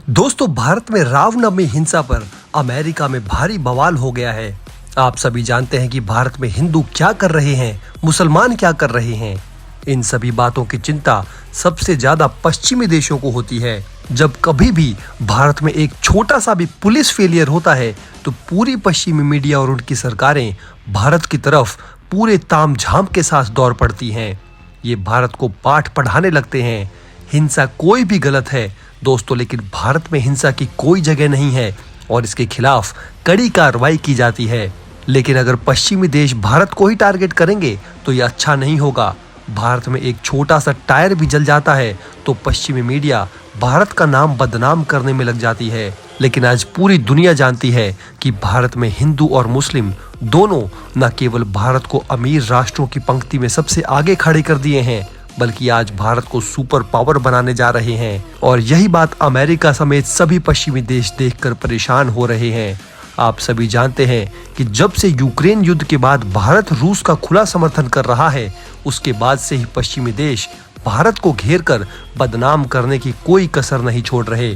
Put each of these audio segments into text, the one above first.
दोस्तों, भारत में रामनवमी हिंसा पर अमेरिका में भारी बवाल हो गया है। आप सभी जानते हैं कि भारत में हिंदू क्या कर रहे हैं, मुसलमान क्या कर रहे हैं। इन सभी बातों की चिंता सबसे ज्यादा पश्चिमी देशों को होती है। जब कभी भी भारत में एक छोटा सा भी पुलिस फेलियर होता है तो पूरी पश्चिमी मीडिया और उनकी सरकारें भारत की तरफ पूरे तामझाम के साथ दौड़ पड़ती हैं। ये भारत को पाठ पढ़ाने लगते हैं। हिंसा कोई भी गलत है दोस्तों, लेकिन भारत में हिंसा की कोई जगह नहीं है और इसके खिलाफ कड़ी कार्रवाई की जाती है। लेकिन अगर पश्चिमी देश भारत को ही टारगेट करेंगे तो ये अच्छा नहीं होगा। भारत में एक छोटा सा टायर भी जल जाता है तो पश्चिमी मीडिया भारत का नाम बदनाम करने में लग जाती है। लेकिन आज पूरी दुनिया जानती है कि भारत में हिंदू और मुस्लिम दोनों न केवल भारत को अमीर राष्ट्रों की पंक्ति में सबसे आगे खड़े कर दिए हैं, बल्कि आज भारत को सुपर पावर बनाने जा रहे हैं। और यही बात अमेरिका समेत सभी पश्चिमी देश देखकर परेशान हो रहे हैं। आप सभी जानते हैं कि जब से यूक्रेन युद्ध के बाद भारत रूस का खुला समर्थन कर रहा है, उसके बाद से ही पश्चिमी देश भारत को घेरकर बदनाम करने की कोई कसर नहीं छोड़ रहे।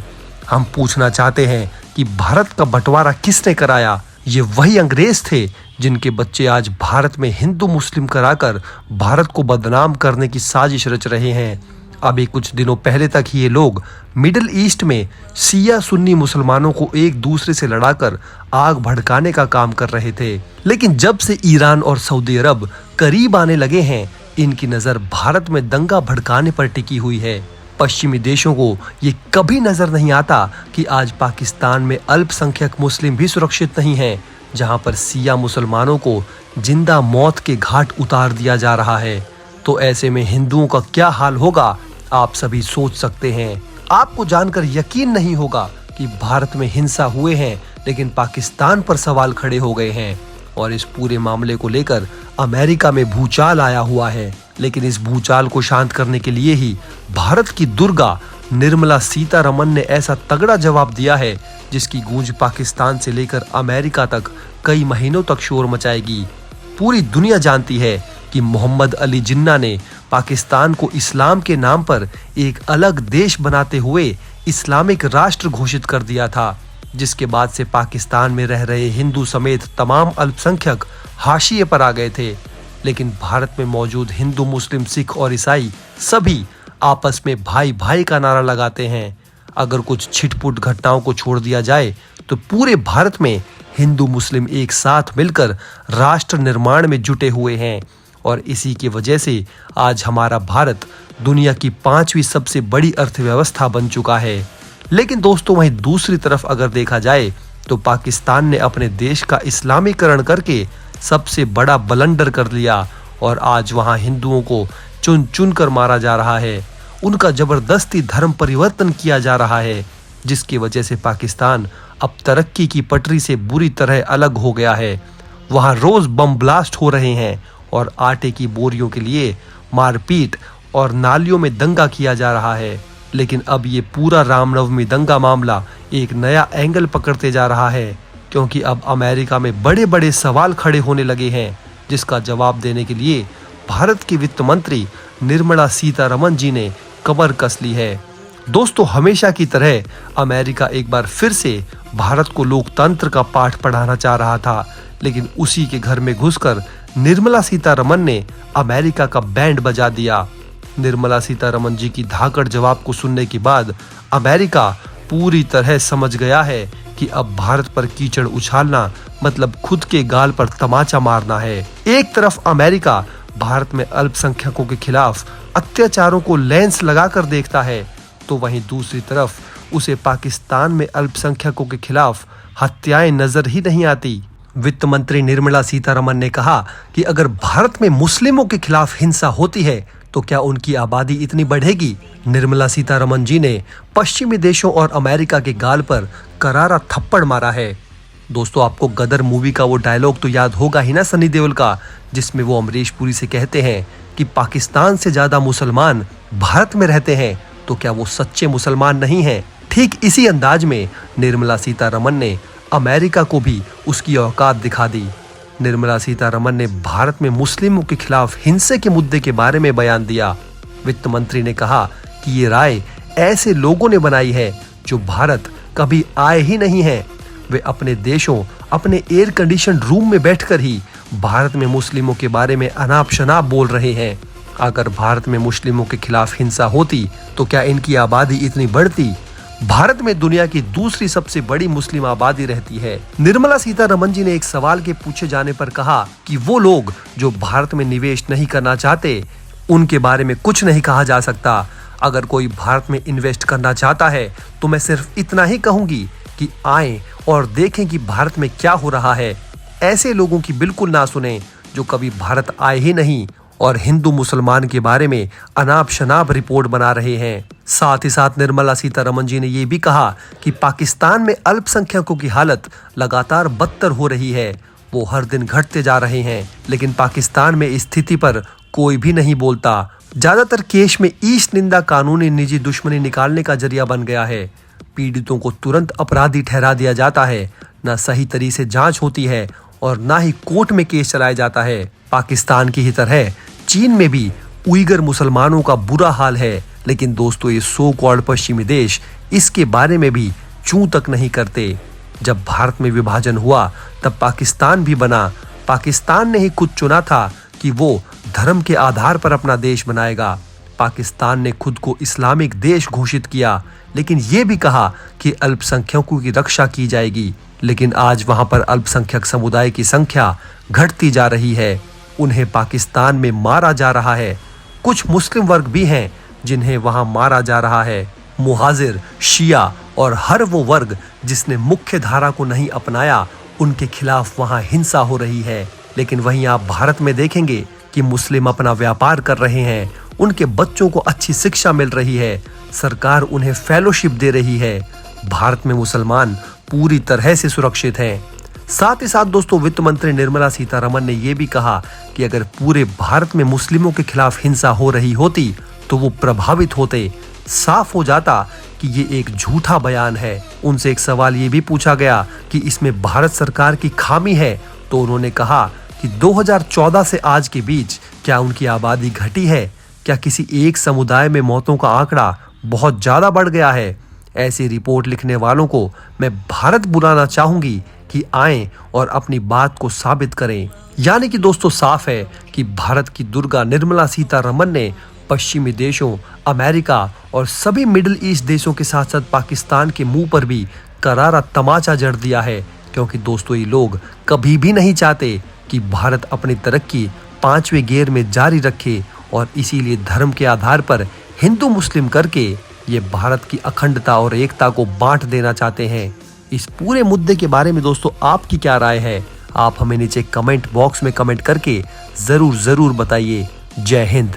हम पूछना चाहते हैं कि भारत का बंटवारा किसने कराया? ये वही अंग्रेज थे जिनके बच्चे आज भारत में हिंदू मुस्लिम कराकर भारत को बदनाम करने की साजिश रच रहे हैं। अभी कुछ दिनों पहले तक ही ये लोग मिडिल ईस्ट में शिया सुन्नी मुसलमानों को एक दूसरे से लड़ाकर आग भड़काने का काम कर रहे थे। लेकिन जब से ईरान और सऊदी अरब करीब आने लगे हैं, इनकी नजर भारत में दंगा भड़काने पर टिकी हुई है। पश्चिमी देशों को ये कभी नजर नहीं आता कि आज पाकिस्तान में अल्पसंख्यक मुस्लिम भी सुरक्षित नहीं हैं, जहां पर शिया मुसलमानों को जिंदा मौत के घाट उतार दिया जा रहा है। तो ऐसे में हिंदुओं का क्या हाल होगा, आप सभी सोच सकते हैं। आपको जानकर यकीन नहीं होगा कि भारत में हिंसा हुए हैं, लेकिन पाकिस्तान पर सवाल खड़े हो गए हैं और इस पूरे मामले को लेकर अमेरिका में भूचाल आया हुआ है। लेकिन इस भूचाल को शांत करने के लिए ही भारत की दुर्गा निर्मला सीतारमण ने ऐसा तगड़ा जवाब दिया है जिसकी गूंज पाकिस्तान से लेकर अमेरिका तक कई महीनों तक शोर मचाएगी। पूरी दुनिया जानती है कि मोहम्मद अली जिन्ना ने पाकिस्तान को इस्लाम के नाम पर एक अलग देश बनाते हुए इस्लामिक राष्ट्र घोषित कर दिया था, जिसके बाद से पाकिस्तान में रह रहे हिंदू समेत तमाम अल्पसंख्यक हाशिए पर आ गए थे। लेकिन भारत में मौजूद हिंदू, मुस्लिम, सिख और ईसाई सभी आपस में भाई भाई का नारा लगाते हैं। अगर कुछ छिटपुट घटनाओं को छोड़ दिया जाए तो पूरे भारत में हिंदू मुस्लिम एक साथ मिलकर राष्ट्र निर्माण में जुटे हुए हैं और इसी की वजह से आज हमारा भारत दुनिया की 5वीं सबसे बड़ी अर्थव्यवस्था बन चुका है। लेकिन दोस्तों, वहीं दूसरी तरफ अगर देखा जाए तो पाकिस्तान ने अपने देश का इस्लामीकरण करके सबसे बड़ा बलंडर कर लिया और आज वहां हिंदुओं को चुन चुन कर मारा जा रहा है। उनका जबरदस्ती धर्म परिवर्तन किया जा रहा है, जिसकी वजह से पाकिस्तान अब तरक्की की पटरी से बुरी तरह अलग हो गया है। वहां रोज बम ब्लास्ट हो रहे हैं और आटे की बोरियों के लिए मारपीट और नालियों में दंगा किया जा रहा है। लेकिन अब ये पूरा रामनवमी दंगा मामला एक नया एंगल पकड़ते जा रहा है, क्योंकि अब अमेरिका में बड़े बड़े सवाल खड़े होने लगे हैं, जिसका जवाब देने के लिए भारत की वित्त मंत्री निर्मला सीतारमण जी ने कमर कस ली है। दोस्तों, हमेशा की तरह अमेरिका एक बार फिर से भारत को लोकतंत्र का पाठ पढ़ाना चाह रहा था, लेकिन उसी के घर में घुसकर निर्मला सीतारमण ने अमेरिका का बैंड बजा दिया। निर्मला सीतारमण जी की धाकड़ जवाब को सुनने के बाद अमेरिका पूरी तरह समझ गया है कि अब भारत पर कीचड़ उछालना मतलब खुद के गाल पर तमाचा मारना है। एक तरफ अमेरिका भारत में अल्पसंख्यकों के खिलाफ अत्याचारों को लेंस लगाकर देखता है, तो वहीं दूसरी तरफ उसे पाकिस्तान में अल्पसंख्यकों के खिलाफ हत्याएं नजर ही नहीं आती। वित्त मंत्री निर्मला सीतारमण ने कहा कि अगर भारत में मुस्लिमों के खिलाफ हिंसा होती है तो क्या उनकी आबादी इतनी बढ़ेगी? निर्मला सीतारमण जी ने पश्चिमी देशों और अमेरिका के गाल पर करारा थप्पड़ मारा है। दोस्तों, आपको गदर मूवी का वो डायलॉग तो याद होगा ही ना, सनी देओल का, जिसमें वो अमरीश पुरी से कहते हैं कि पाकिस्तान से ज्यादा मुसलमान भारत में रहते हैं, तो क्या वो सच्चे मुसलमान नहीं हैं? ठीक इसी अंदाज में निर्मला सीतारमण ने अमेरिका को भी उसकी औकात दिखा दी। निर्मला सीतारमण ने भारत में मुस्लिमों के खिलाफ हिंसा के मुद्दे के बारे में बयान दिया। वित्त मंत्री ने कहा कि ये राय ऐसे लोगों ने बनाई है जो भारत कभी आए ही नहीं हैं। वे अपने देशों, अपने एयर कंडीशन रूम में बैठकर ही भारत में मुस्लिमों के बारे में अनाप शनाप बोल रहे हैं। अगर भारत में मुस्लिमों के खिलाफ हिंसा होती तो क्या इनकी आबादी इतनी बढ़ती? भारत में दुनिया की दूसरी सबसे बड़ी मुस्लिम आबादी रहती है। निर्मला सीतारमण जी ने एक सवाल के पूछे जाने पर कहा कि वो लोग जो भारत में निवेश नहीं करना चाहते, उनके बारे में कुछ नहीं कहा जा सकता। अगर कोई भारत में इन्वेस्ट करना चाहता है तो मैं सिर्फ इतना ही कहूंगी कि आएं और देखें कि भारत में क्या हो रहा है। ऐसे लोगों की बिल्कुल ना सुने जो कभी भारत आए ही नहीं और हिंदू मुसलमान के बारे में अनाप शनाप रिपोर्ट बना रहे हैं। साथ ही साथ निर्मला सीतारमण जी ने ये भी कहा कि पाकिस्तान में अल्पसंख्यकों की हालत लगातार बदतर हो रही है। वो हर दिन घटते जा रहे हैं, लेकिन पाकिस्तान में इस स्थिति पर कोई भी नहीं बोलता। ज्यादातर केस में ईश निंदा कानूनी निजी दुश्मनी निकालने का जरिया बन गया है। पीड़ितों को तुरंत अपराधी ठहरा दिया जाता है, न सही तरीके से जांच होती है और ना ही कोर्ट में केस चलाया जाता है। पाकिस्तान की ही तरह चीन में भी उइगर मुसलमानों का बुरा हाल है, लेकिन दोस्तों ये सो कॉल्ड पश्चिमी देश इसके बारे में भी चूं तक नहीं करते। जब भारत में विभाजन हुआ तब पाकिस्तान भी बना। पाकिस्तान ने ही खुद चुना था कि वो धर्म के आधार पर अपना देश बनाएगा। पाकिस्तान ने खुद को इस्लामिक देश घोषित किया, लेकिन ये भी कहा कि अल्पसंख्यकों की रक्षा की जाएगी। लेकिन आज वहां पर अल्पसंख्यक समुदाय की संख्या घटती जा रही है। उन्हें पाकिस्तान में मारा जा रहा है। कुछ मुस्लिम वर्ग भी हैं जिन्हें वहां मारा जा रहा है। मुहाजिर, शिया और हर वो वर्ग जिसने मुख्य धारा को नहीं अपनाया, उनके खिलाफ वहां हिंसा हो रही है। लेकिन वहीं आप भारत में देखेंगे कि मुस्लिम अपना व्यापार कर रहे हैं, उनके बच्चों को अच्छी शिक्षा मिल रही है, सरकार उन्हें फेलोशिप दे रही है। भारत में मुसलमान पूरी तरह से सुरक्षित हैं। साथ ही साथ दोस्तों वित्त मंत्री निर्मला सीतारमण ने यह भी कहा कि अगर पूरे भारत में मुस्लिमों के खिलाफ हिंसा हो रही होती तो वो प्रभावित होते। साफ हो जाता कि ये एक झूठा बयान है। उनसे एक सवाल ये भी पूछा गया कि इसमें भारत सरकार की खामी है, तो उन्होंने कहा कि 2014 से आज के बीच क्या उनकी आबादी घटी है? क्या किसी एक समुदाय में मौतों का आंकड़ा बहुत ज्यादा बढ़ गया है? ऐसी रिपोर्ट लिखने वालों को मैं भारत बुलाना चाहूंगी कि आएं और अपनी बात को साबित करें। यानी कि दोस्तों साफ है कि भारत की दुर्गा निर्मला सीतारमण ने पश्चिमी देशों, अमेरिका और सभी मिडिल ईस्ट देशों के साथ साथ पाकिस्तान के मुंह पर भी करारा तमाचा जड़ दिया है। क्योंकि दोस्तों ये लोग कभी भी नहीं चाहते कि भारत अपनी तरक्की 5वें गियर में जारी रखे, और इसीलिए धर्म के आधार पर हिंदू मुस्लिम करके ये भारत की अखंडता और एकता को बांट देना चाहते हैं। इस पूरे मुद्दे के बारे में दोस्तों आपकी क्या राय है? आप हमें नीचे कमेंट बॉक्स में कमेंट करके जरूर बताइए। जय हिंद।